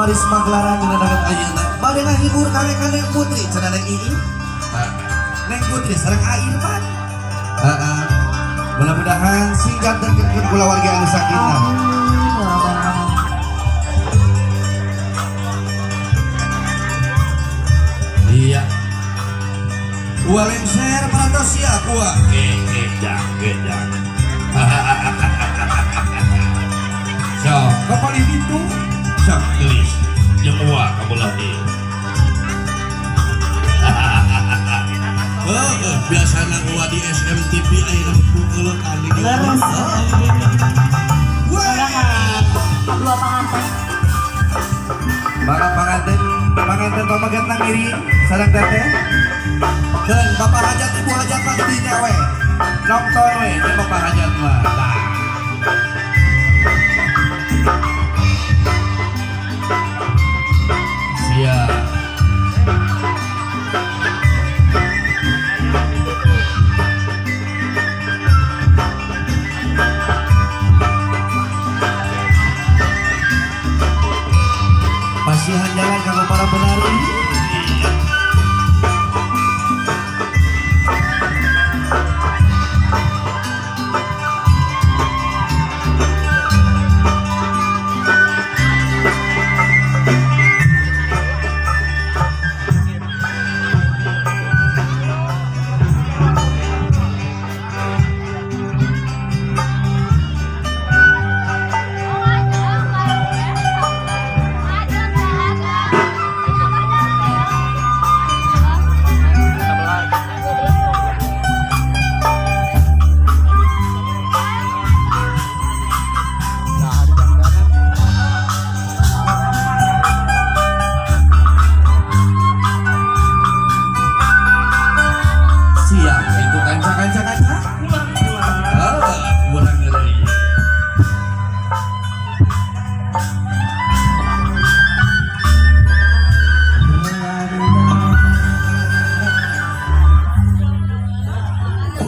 Waris Maglaran dina dagat ayeuna bade ngahibur kangge ka Neng Putri cenah Neng Ii. Neng Putri sareng Irfan. Mudah-mudahan singkat dan kekit kula warga anu sakinah. Iya. Gua lengser parantos sia gua. Gedang. So, kapal itu sok gelis jeung uwa kabelah ieu. Biasana uwa di SMTV aya pukeuleun ani. Leres. Dua panganten pamagetna iri sareng teteh. Dan Bapak Hajat Ibu Hajat mah gedinya we. Nonton we jeung Bapak Hajat mah. Siap. Pasihan jalan kanggo para penari.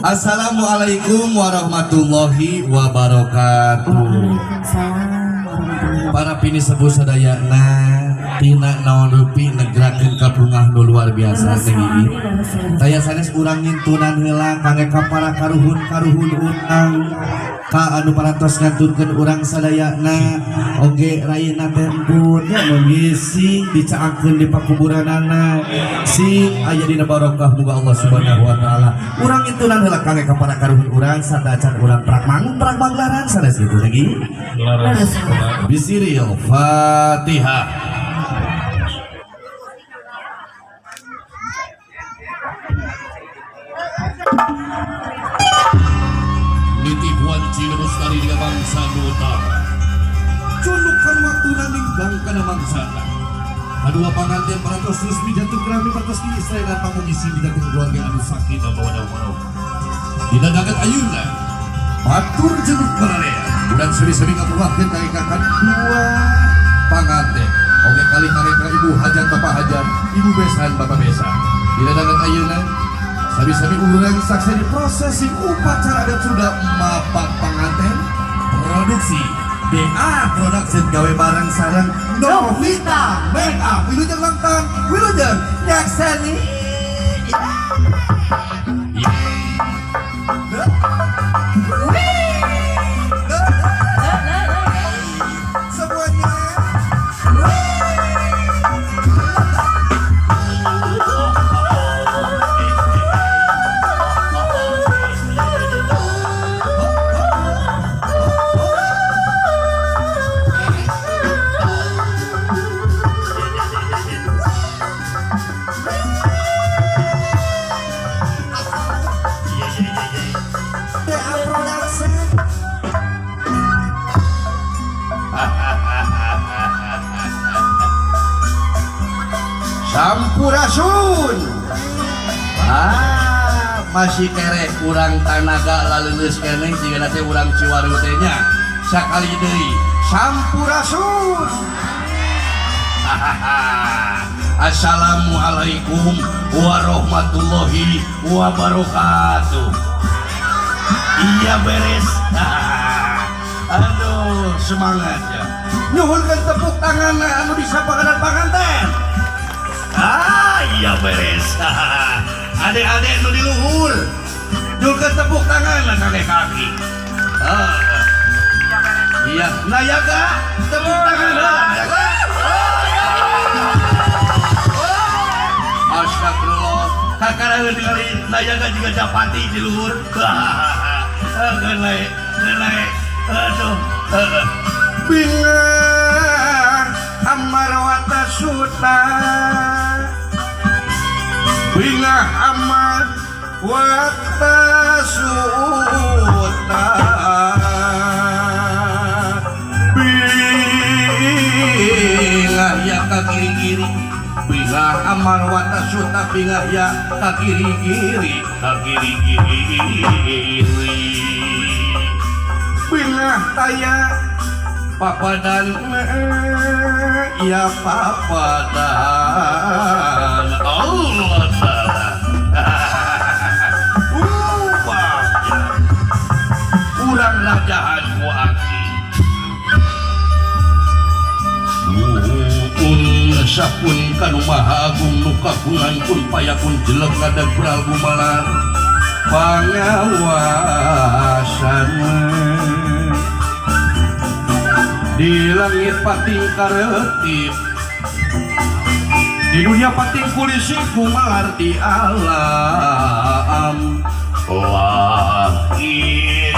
Assalamualaikum warahmatullahi wabarakatuh. Para pini sebuah sadayana tina naon rupi negrakeun kabungah nu luar biasa teh ieu. Taya sanes urang ngintunan heula kangge ka para karuhun utang ka anu parantos ngantunkeun urang sadayana oge rayina tempun nya mengisi dicaakeun di pakuburanana sing aya dina barokah muga Allah Subhanahu wa taala. Urang ngintunan heula kangge ka para karuhun urang sadacan urang prak Maglaran sanes kitu lagi. Bismillahirrahmanirrahim. Fatihah. Nitihuan Cina Bestari dengan bangsa Nutama. Culukan waktu naninggang kana mangsana. Adua panganten parantos resmi jantung kerami parantos di Israel dan pangungisi di jantung keluarga anu sakinah mawaddah. Dina dagat ayeuna batur jeung kararea. Dan seri-seri ngabuahkeun ka ikakan dua panganten. Oge kali kangge ka Ibu Hajat Bapak Hajat, Ibu Besan Bapak Besan. Dina dagat ayeuna sabi-sabi urang saksi prosesi upacara adat sudah mapak panganten produksi DA Production gawe bareng sareng Novita Make Up Wilujeng Langtang Wilujeng Yaksani semuanya. Sampurasun. Masih kere kurang tanaga laleus keneh jika nanti urang Ciwaru teh nya sakali deui sampurasun. Assalamualaikum warahmatullahi wabarakatuh. Iya beres. Aduh semangat ya. nyuhunkeun tepuk tangan anu disapakeun panganten. Iya beres. Adek-adek nu di luhur nyuhunkeun tepuk tangan kakek kaki. Iya, Nayaga tepuk tangan Nayaga. Astagfirullah. Kakaraeun kali Nayaga juga japati di luhur. Genai. Aduh. Bingah amarwata suta. Bingah amarwata suta. Bingah ya ka kiri-kiri. Bingah amarwata suta. Bingah ya ka kiri-kiri. Bingah taya papadan ya papadan Allah Ta'ala kurang rajahan ku aki sapun kanu maha agung nu kagungan pun payakun jelek ngadag prabu malar pangawasan di langit pating karetip di dunia pating kulisi kumalar di alam lahir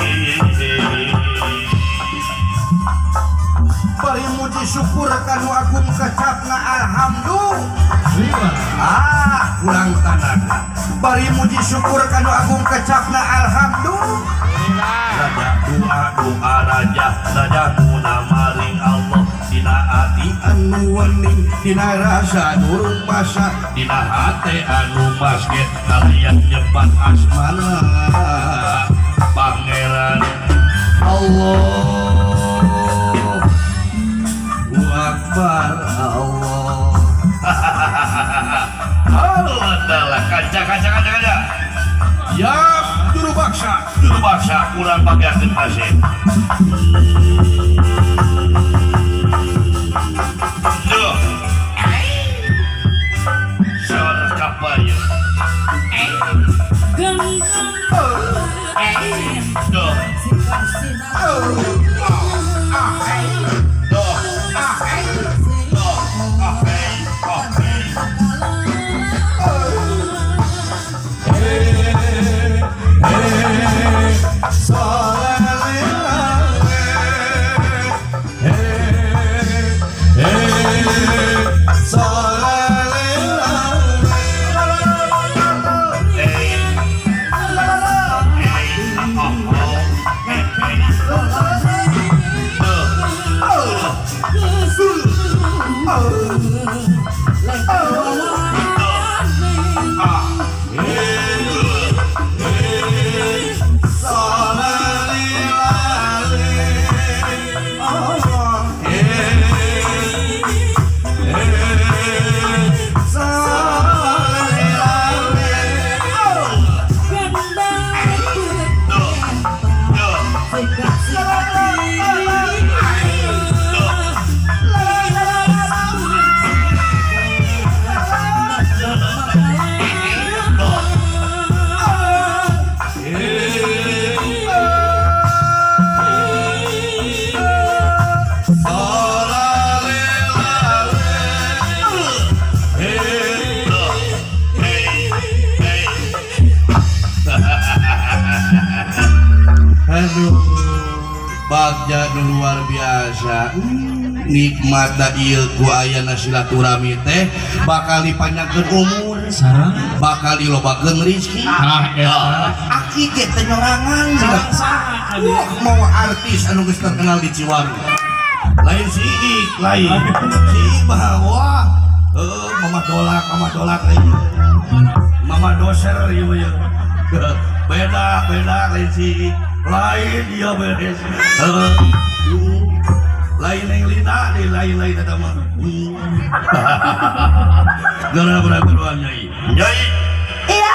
bari muji syukur kanu agung kecapna alhamdulillah kurang tanaga bari muji syukur kanu agung kecapna alhamdulillah doa raja muna maring Allah dina ati anu wening dina rasa durung masa dina hate anu basket kalian nyebat asmana pangeran Allah Akbar Allah Allah Ta'ala kaca ya juru baksa kurang pakai agen asing duh suara kapal ya duh bagja luar biasa nikmat da ieu ku ayana silaturahmi teh bakal dipanjangkeun umur sareng bakal dilobakeun rezeki aki teh teh nyorangan mau artis anu geus terkenal di Ciwaru lain si bahwa mama dolak lain mama doser ieu beda lain si lain dia beres lain yang lina di lain kata mah gara berapa nyai iya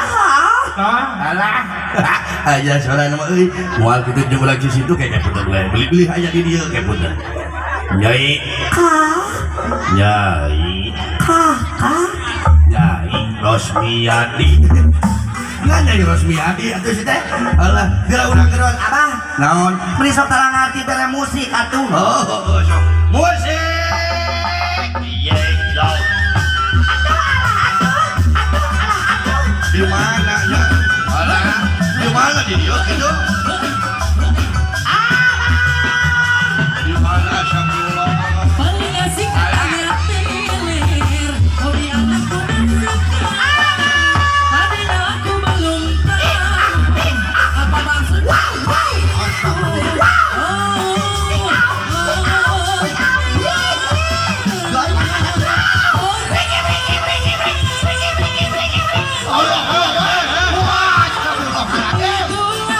alah aja soalnya nama moal kita jumlah lagi situ kayak putar beli aja di dia kayak putar Nyai. Nyai. Kakak. Nyai Rosmiadi. Nggak Nyai Rosmiadi atuh si teh. Alah, geura urang geron. Abah, Naon? beri sok tarang ngarti bere musik atuh. Oh, sok. Musik. Iya. Di mana ya? Alah, di mana di dia gitu? Di mana Syamullah? Paling asik anak tilir, hobi anak suka. Tadi aku belum tahu apa maksudnya.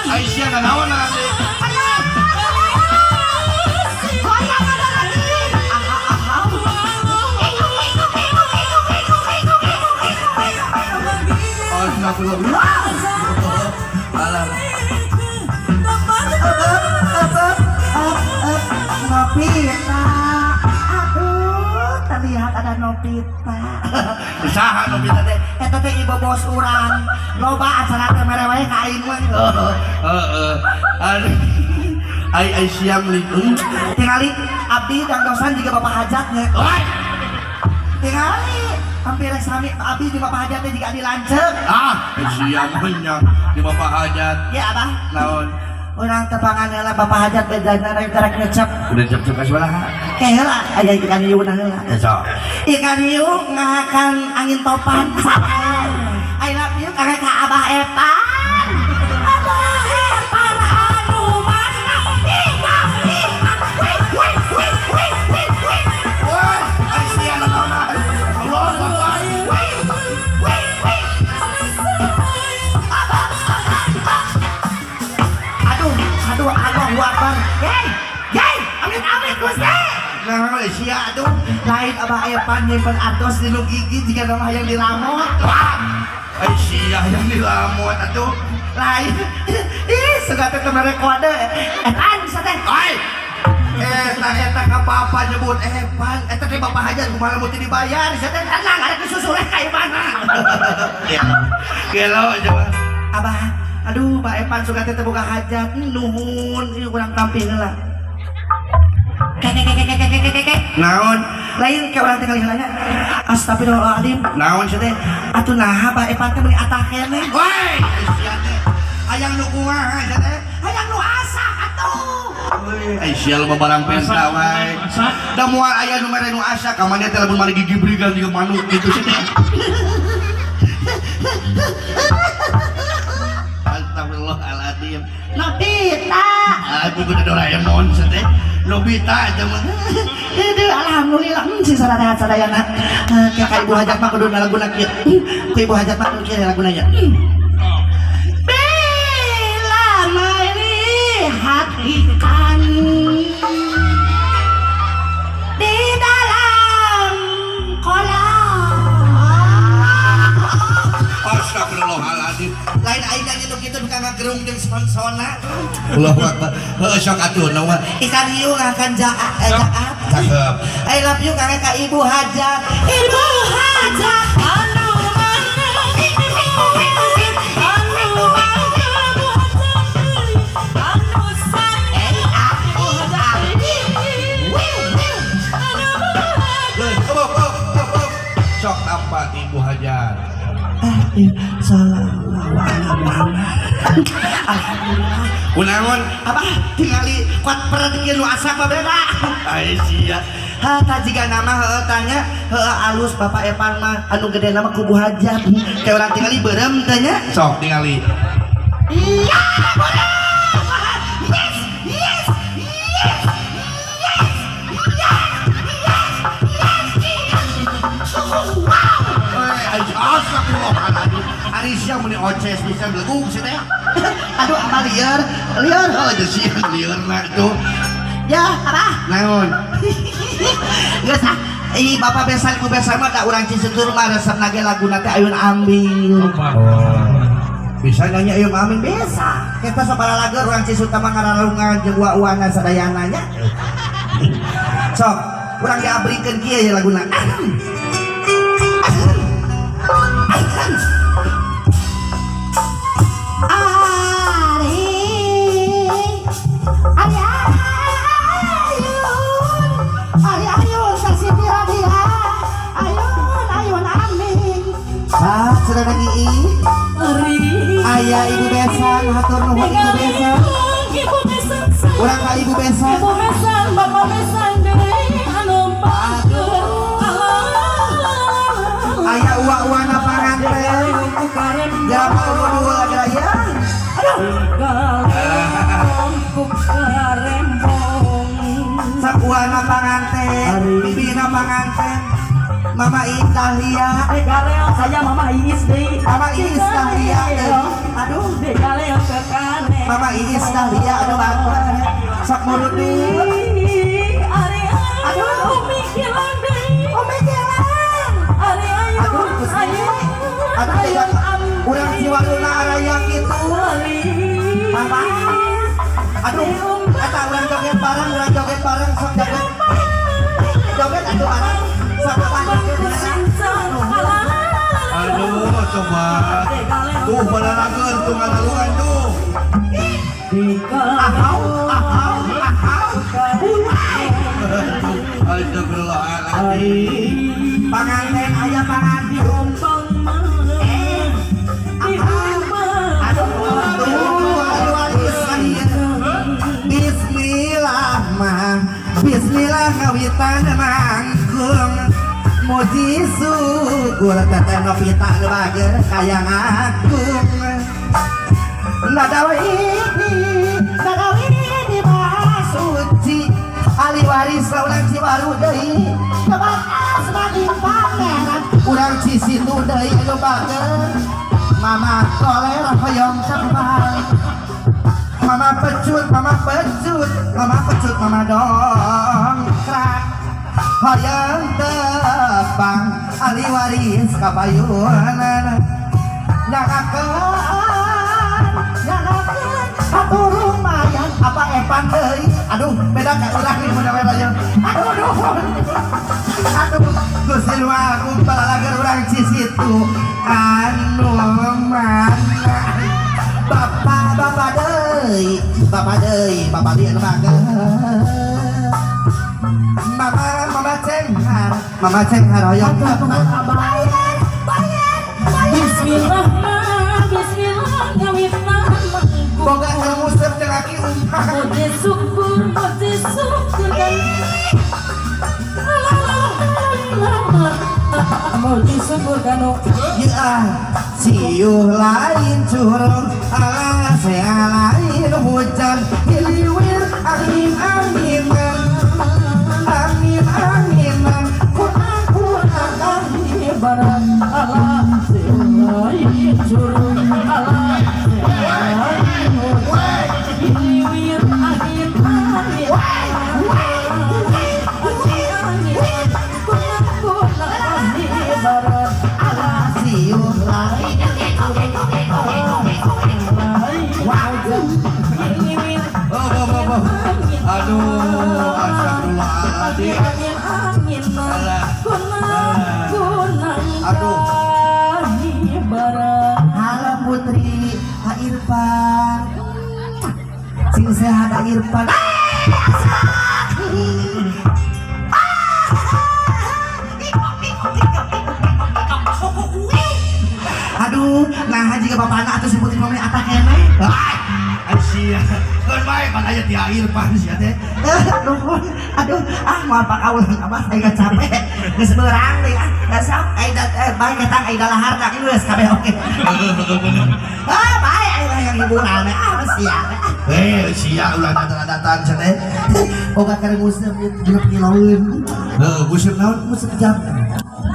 Aisyah dan Hawa nanti. Astagfirullah. Alah. Nopita. Aduh, terlihat ada Nopita. Usaha Nobita teh. Eta teh ibu bos urang. Loba acara teh mere wae ka aing mah. Aduh. Ai siam liung. Tingali abdi dan dosan juga bapak hajatnya. Oi. Tingali hampir sami abdi di bapak hajatnya juga dilanceuk. Siam nya di Bapak Hajat. Ya abah. Naon? Orang tepangan lah bapak hajat bedana rek terek ngecep. Udah cep-cep ka sebelah. Keheula aya ikan hiu na heula. Sok. Ikan hiu ngahakan angin topan. I love you kakek ka abah Epan. Abah Epan anu mana? Woi, Aisyah naon? Allah Akbar. Aduh, Allahu Akbar. Yey, amit Gusti. Nah, Aisyah tuh. Lain abah Epan nyimpen artos di nu gigi jika nama yang dilamot. Aisyah yang dilamot atuh. Lain. Ih, sudah teh kemarin kode. Epan bisa teh. Oi. Eta apa-apa nyebut Epan. Eta teh Bapak Hajat kumaha mesti dibayar. Saya teh tenang ada kesusuleh kayak mana. Gelo coba. Abah, aduh, Pak Epan suka teh buka hajat. Nuhun, ieu kurang tampil lah. Kek. Naon? Lain ke orang tinggal hilangnya. Astagfirullahaladzim. Naon sih teh? Atuh naha Pak Epan teh meuli atah keneh. Woi, Aisyah teh. Hayang nu kumaha sia teh? Hayang nu asak atuh. Aisyah lo barang pesta wae. Da moal aya nu mere nu asa ka mane teh lamun mari gigi brigal jeung manuk gitu sih teh. Astagfirullahaladzim. Nobita. Aku kudu Doraemon sih teh. Nobita aja mah. Aduh, alhamdulillah si sadaya-sadayana. Kayak ibu hajat mah kudu nalaguna kieu. Ku ibu hajat mah kieu laguna nya. Bila melihat ikan di dalam kolam. Astagfirullahaladzim. Lain aing nya nu kitu ka ngagerung jeung sponsona. Allahu Akbar. Heuh sok atuh naon. Ikan hiu akan jaat. Cakep. I love you kakek ka ibu hajat. Ibu hajat. Anu mana? Anu Sok tampak ibu Hajar. Sallallahu alaihi wasallam. Alhamdulillah. Kunaon? Abah tingali kuat perhatian nu asa apa beda? Aisyah. Jika nama tanya alus Bapak Epan mah anu gede nama kubu hajat. Kayak orang tingali berem tanya. Sok tingali. Iya, Astagfirullahaladzim. Aisyah meni oces bisa belegung sih teh. aduh apa liar. Oh, jadi liar nak tuh. Ya, apa? Naon? Geus Bapak besan ku besan mah da urang Cisetur mah resep nage laguna teh ayun ambil. Bisa nanya Ayo amin bisa. Kita sabaraha lagu urang Cisetur mah ngararungan jeung uwana sadayana nya. Sok, kurang diabrikeun kieu ya laguna. Sudah lagi ayah ibu besan hatur nuhun ibu besan Ibu besan urang ka ibu besan Ibu besan bapak besan deui anu bagus ayah uwa-uwana panganten jama dua daya sak uwana panganten bibina panganten Mama Iis Dahlia, saya Mama Iis deui. Mama Iis Dahlia, aduh, Galeo ke kare. Mama Iis Dahlia, aduh aku, sak mulut deui. Aduh, mikiran deui. Mikiran. Aduh, tidak, urang jiwaruna araya gitu. Mama, aduh, kata urang joget bareng, sok joget aduh bareng. Aduh, coba. Tuh, balarageun tuh ngadaluan tuh. Astagfirullahaladzim. Panganten ayah panganten. Bismillah mah, Bismillah kawitan mangkung. Muji syukur teteh novita bager kayang agung. Nadawini mah suci. Ali waris urang Ciwaru deui. Kebatas makin pangeran. Urang Cisitu deui anu bager. Mama koler hoyong cepat. Mama pecut, mama dongkrak. Hoyong tepang ali waris kapayunan. Jangakeun atur lumayan apa epan deui. Aduh, beda ka urang nih mudah-mudahan aja. Aduh, Gusti Nu Agung balalager urang Cisitu anu mana. Bapak deui anu bager. Mama cenghar hoyong Bismillah ngawitna boga ngusep jeung aki umpah. Moji syukur dan Moji syukur kanu Ya siuh lain curug sea lain hujan hiliwir angin-anginan barat Allah selain curug Allah selain hujan hiliwir angin barat Allah siuh lain hiliwir Aduh, astagfirullahaladzim. Aduh. Halo Putri Kak Irfan sing sehat Kak Irfan. Aduh, nah jika bapak anak atau si Putri Mami atak kene. Aisyah, kan baik kan aya ti Irfan sia teh. Aduh, mau apa kaul apa saya capek. Geus beurang deui sok aida bae ketang aida lahar tak geus kabeh oke. Bae aida yang hiburan apa sia. Sia ulah datang cenah teh. Boga kare museup genep kiloeun. Busuk naon? Museup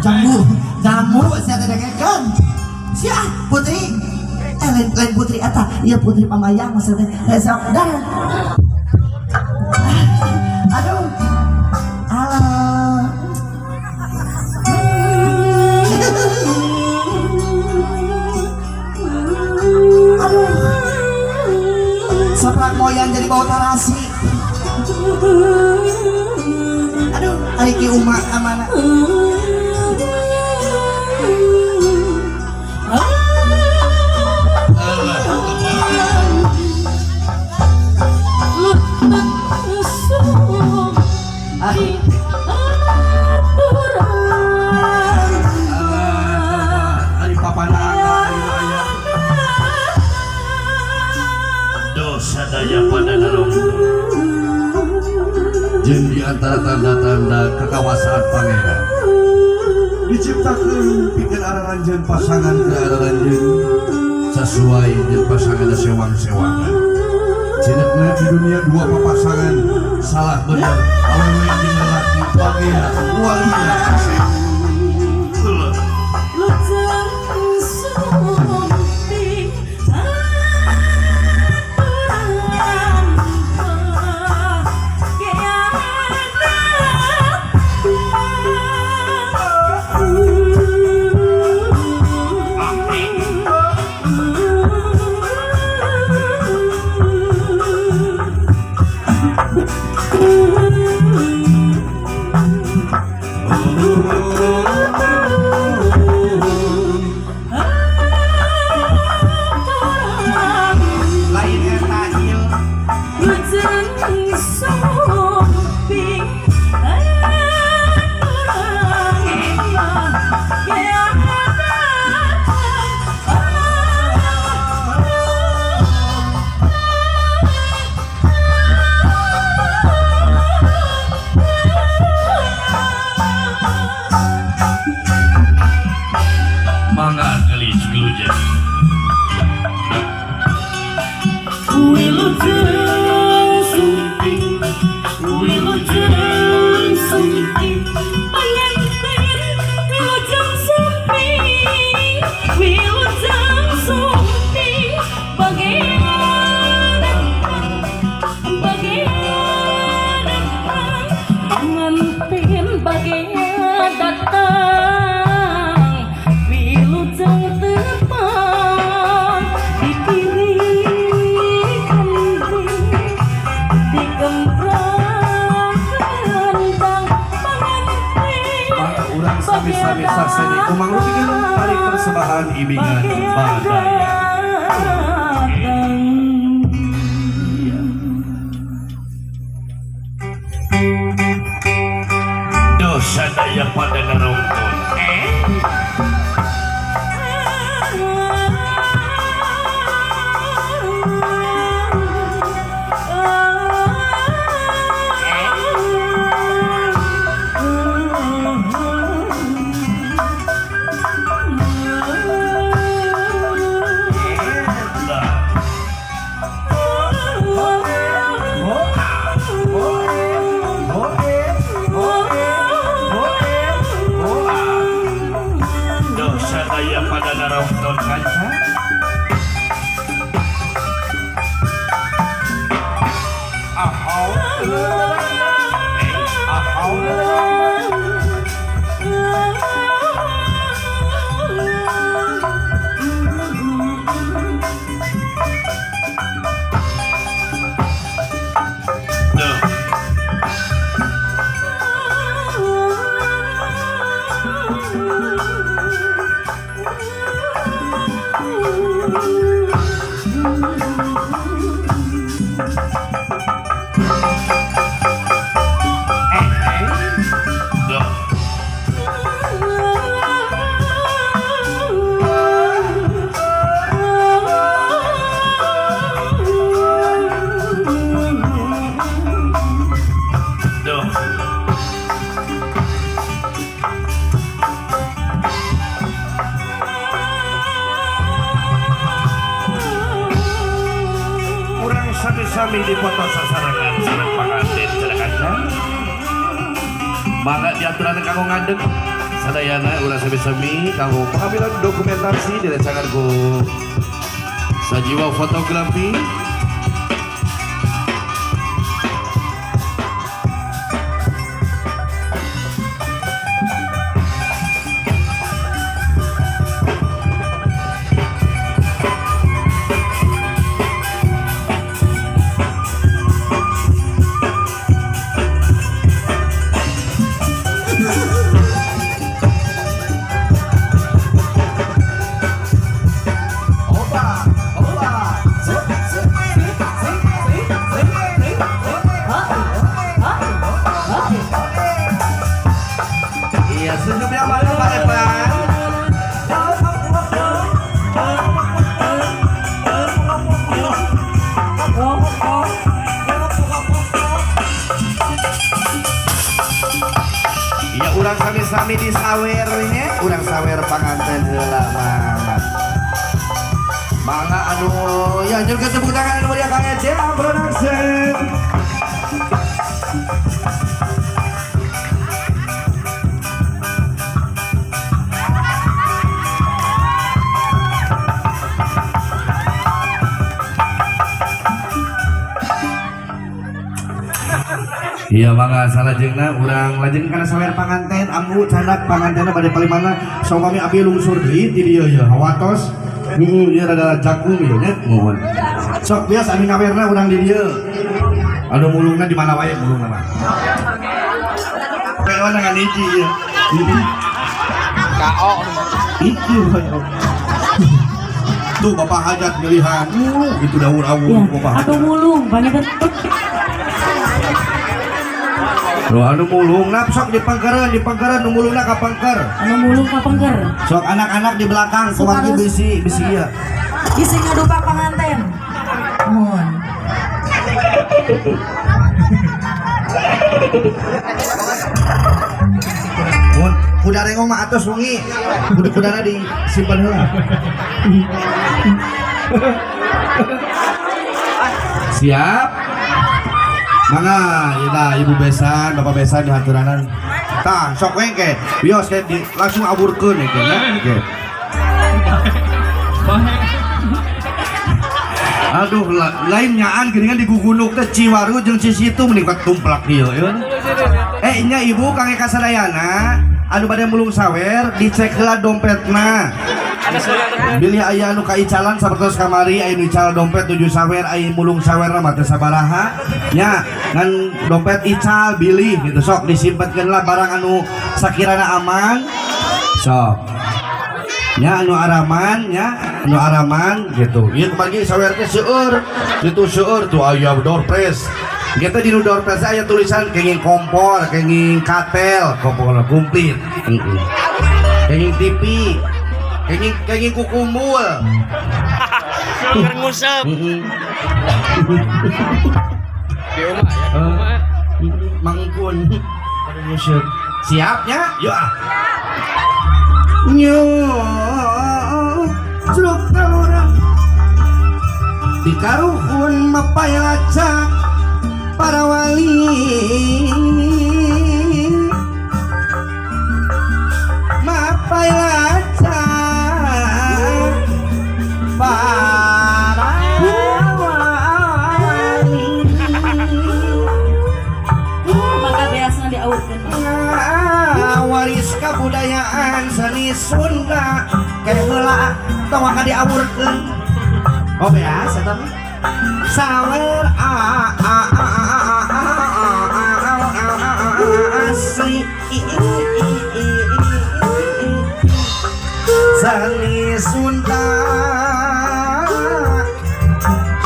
jamu sia teh dengekeun. Sia Putri lain Putri eta, iya Putri Pamayang maksudnya. Sok dah. Aduh. Halo. Aduh. Saprak moyan jadi bau tarasi. ari ki Uma ka mana? Alah, ari papanana aya. Dosa daya pada narongkon. Jeung di antara tanda-tanda kekawasaan pangeran diciptakeun pikeun araranjeun pasangan ke araranjeun sesuai jeung pasangan sewang-sewangan. Cenetna di dunia dua papasangan salah bener awewe jeung lalaki bagea walia kasih. Lain eta ieu. Mangga gelis gelujan. Maka urang sami-sami sakseni kumangrupikan tari persembahan ibingan badaya. Dosa daya pada narongkon. Dosa daya pada narongkon kanca. Sami di foto sasarangan sareng pangantin carakan. Mangga diaturan kanggo ngadeg sadayana ulah sami-sami kanggo pengambilan dokumentasi direcangan ku Sajiwa Fotografi. Epan. Ya urang sami-sami di sawer nya, urang sawer panganten heula mah. Mangga anu ya juga tepuk tangan anu meriah Kang Ece Production. Iya mangga salajengna urang lajeng kana sawer panganten ambu candak pangantenna bade palimana sok kami abi lungsur deui ti dieu ya hawatos. Ieu rada jagung ieu nya mohon. Sok bias ami ngawerna urang di dieu. Anu mulungna di mana wae mulungna mah. Kayak mana ngan hiji ieu. KO Itu tuh Bapak Hajat milihan. Itu daur-awur Bapak Hajat. Atau mulung banyak bentuk. Loh anu mulung sok dipangkereun nu mulungna ka pangker. Anu mulung kapengker. Sok anak-anak di belakang kumargi bisi ieu. Bisi ngadupa panganten. Mohon. Mun kuda rengong mah atos wengi. Kuda-kudana disimpan heula. Siap? Mangga, ibu besan, bapak besan dihaturanan. Tah, sok wengke. Bios ke langsung aburkeun ya kan. Aduh, lain nyaan geuningan digugunuk teh Ciwaru jeung Cisitu mending tumplak dieu ya. Nya ibu Kang Eka sadayana anu bade mulung sawer dicek heula dompetna. Bilih aya anu kaicalan sapertos kamari aya nu ical dompet 7 sawer aya mulung sawerna mah teu sabaraha nya ngan dompet ical bilih gitu sok disimpetkeun lah barang anu sakirana aman sok nya anu araman gitu ieu bagi sawer teh seueur kitu seueur tuh aya doorpress kita di doorpress aya tulisan kenging kompor kenging katel kompor komplit kenging TV kenging kukumul ngusap di rumah ya mangkun ngusap siapnya yuk nyo jeruk kalora dikaruhun mapai lacak para wali mapai lacak para wali Maka biasa diaurkeun. waris kabudayaan seni Sunda keheula tong ka diaurkeun oh biasa tapi sawer asli seni Sunda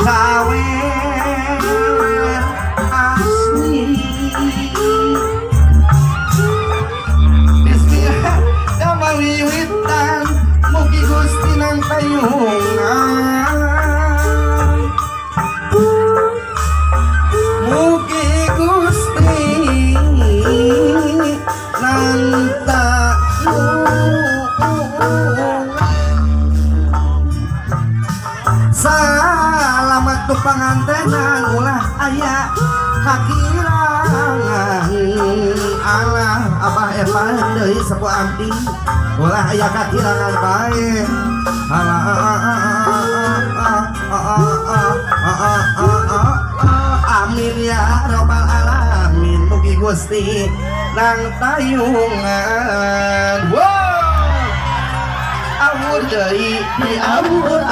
sawer asli bismillah kamawiwitan mugi Gusti nang tayungan mugi Gusti nang salamat tu pangantenan ulah aya kakirangan Allah Abah Evan deui sepuh abdi ulah aya kakirangan bae amin ya robbal alamin mugi Gusti nang tayungan awur deui di awur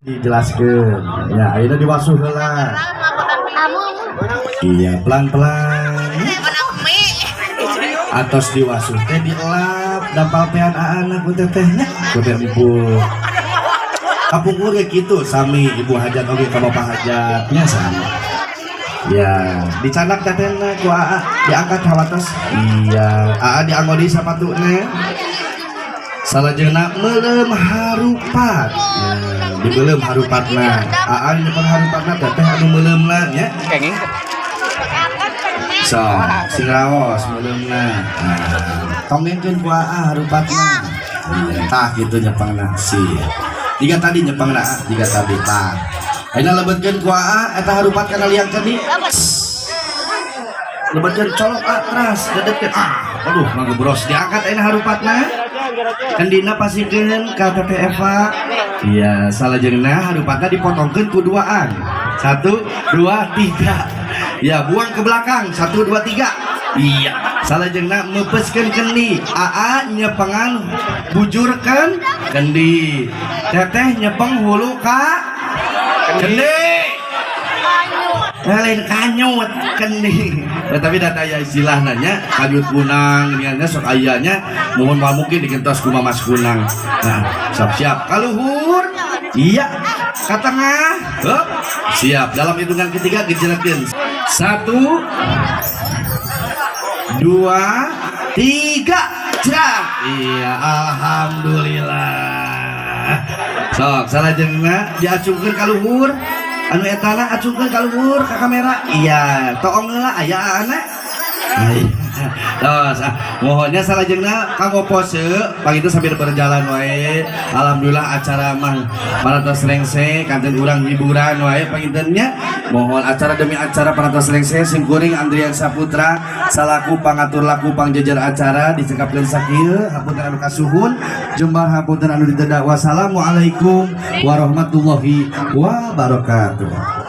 Dijelaskan ya akhirnya diwasuh lah iya pelan-pelan atos diwasuh teh dielap dan palpean anak ku tetehnya ku teh empuk kapungkur kayak gitu sami ibu hajat oke ka bapak hajatnya sama ya dicanak tetehna ku aa diangkat hawatos iya aa dianggodi sapatuna salajengna meuleum harupat dibelum harupatna aan nyepeng harupatna teteh anu meuleumna nya Kenging. so sing raos meuleumna tongengkeun ku aa harupatna tah kitu nyepengna si jika tadi nyepengna jika tadi tah ayeuna lebetkeun ku aa eta harupat kana liangkeun di lebetkeun colok atras dedeukeun aduh manggebros diangkat ayeuna harupatna kendina pasikeun ka Teteh Eva iya salajengna harupatna dipotongkeun ku duaan 1, 2, 3 ya buang ke belakang 1, 2, 3 iya salajengna meupeskeun kendi aa nyepengan bujurkeun kendi teteh nyepeng hulu ka kendi lain kanyut kendi tapi data ya istilah nanya kanyut kunang ini sok ayahnya mohon mungkin dikentos ku mamas kunang nah siap kaluhur iya ke tengah siap dalam hitungan ketiga gejelakin 1, 2, 3 jak iya alhamdulillah sok salajengna diacungkeun kaluhur anu etana acungkeun ka luhur ka kamera iya toong heula aya anak tos mohonnya salajengna kanggo pose pagitu sambil berjalan wae alhamdulillah acara mah parantos lengse kanten urang hiburan wae pagintennya mohon acara demi acara parantos lengse sim kuring Andrian Saputra salaku pangatur laku pangjejer acara dicekapkeun sakieu hapunten anu kasuhun jembar hapunten anu diteda wassalamualaikum warahmatullahi wabarakatuh.